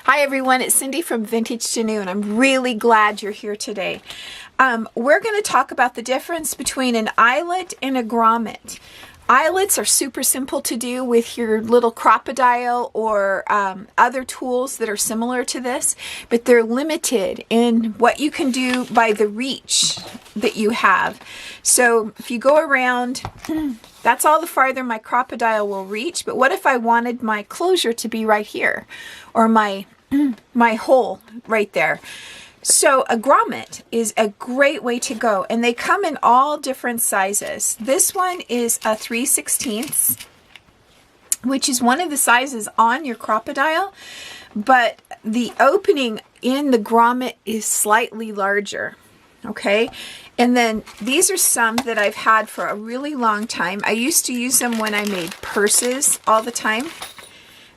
Hi everyone, it's Cindy from VintageToNew, and I'm really glad you're here today. We're going to talk about the difference between an eyelet and a grommet. Eyelets are super simple to do with your little crocodile or other tools that are similar to this, but they're limited in what you can do by the reach that you have. So if you go around, that's all the farther my crocodile will reach, but what if I wanted my closure to be right here, or my hole right there? So a grommet is a great way to go, and they come in all different sizes. This one is a 3/16, which is one of the sizes on your crocodile, but the opening in the grommet is slightly larger. Okay, and then these are some that I've had for a really long time. I used to use them when I made purses all the time,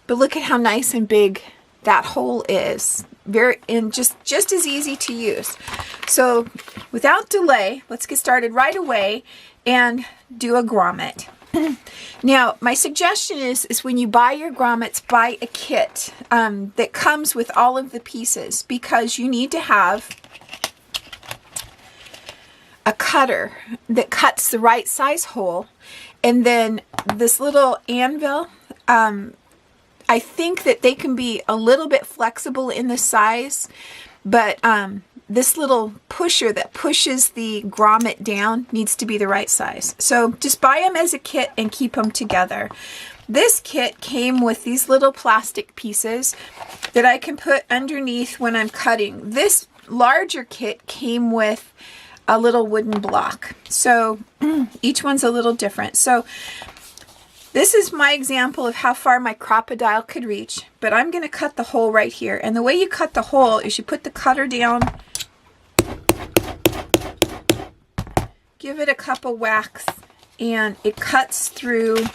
but look at how nice and big that hole is. Just as easy to use. So without delay, let's get started right away and do a grommet. Now, my suggestion is when you buy your grommets, buy a kit that comes with all of the pieces, because you need to have a cutter that cuts the right size hole, and then this little anvil. I think that they can be a little bit flexible in the size, but this little pusher that pushes the grommet down needs to be the right size. So just buy them as a kit and keep them together. This kit came with these little plastic pieces that I can put underneath when I'm cutting. This larger kit came with a little wooden block. So each one's a little different. So this is my example of how far my crocodile could reach, but I'm going to cut the hole right here. And the way you cut the hole is you put the cutter down, give it a cup of wax, and it cuts through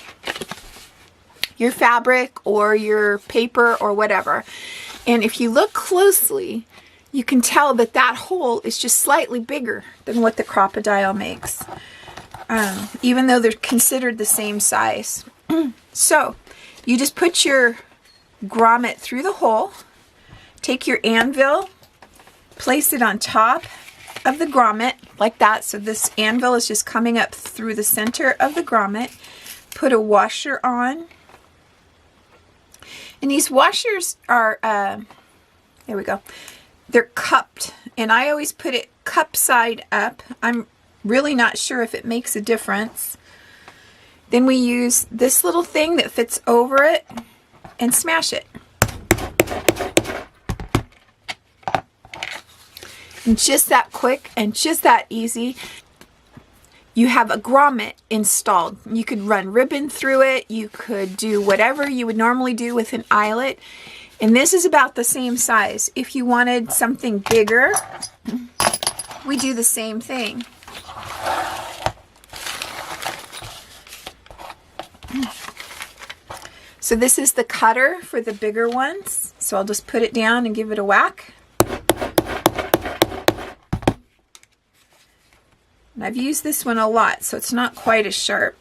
your fabric or your paper or whatever. And if you look closely, you can tell that that hole is just slightly bigger than what the crocodile makes. Even though they're considered the same size. So you just put your grommet through the hole, take your anvil, place it on top of the grommet like that. So this anvil is just coming up through the center of the grommet. Put a washer on. And these washers are, there we go. They're cupped, and I always put it cup side up. I'm really not sure if it makes a difference. Then we use this little thing that fits over it and smash it. And just that quick and just that easy, you have a grommet installed. You could run ribbon through it. You could do whatever you would normally do with an eyelet. And this is about the same size. If you wanted something bigger, we do the same thing. So this is the cutter for the bigger ones. So I'll just put it down and give it a whack. And I've used this one a lot, so it's not quite as sharp.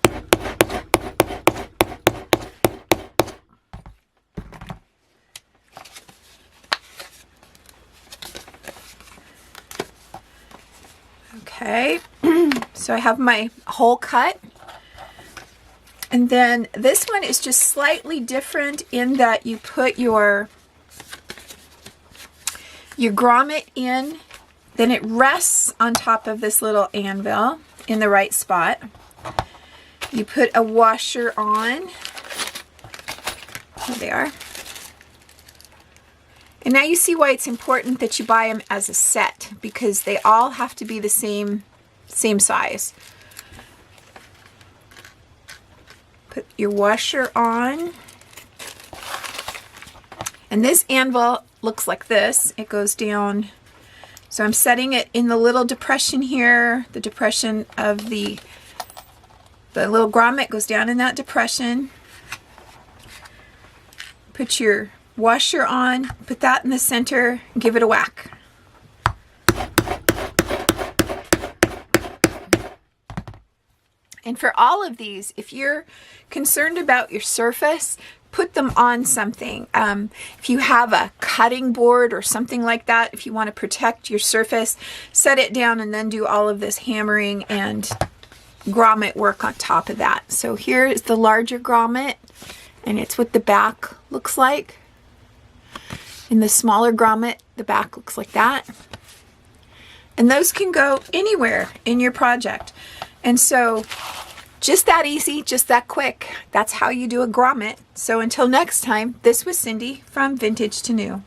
Okay, so I have my hole cut. And then this one is just slightly different in that you put your grommet in, then it rests on top of this little anvil in the right spot. You put a washer on. There they are. And now you see why it's important that you buy them as a set, because they all have to be the same size. Put your washer on. And this anvil looks like this. It goes down. So I'm setting it in the little depression here. The depression of the little grommet goes down in that depression. Put your washer on, put that in the center, and give it a whack. And for all of these, if you're concerned about your surface, put them on something. If you have a cutting board or something like that, if you want to protect your surface, set it down and then do all of this hammering and grommet work on top of that. So here is the larger grommet, and it's what the back looks like. In the smaller grommet, the back looks like that. And those can go anywhere in your project. And so just that easy, just that quick. That's how you do a grommet. So until next time, this was Cindy from Vintage to New.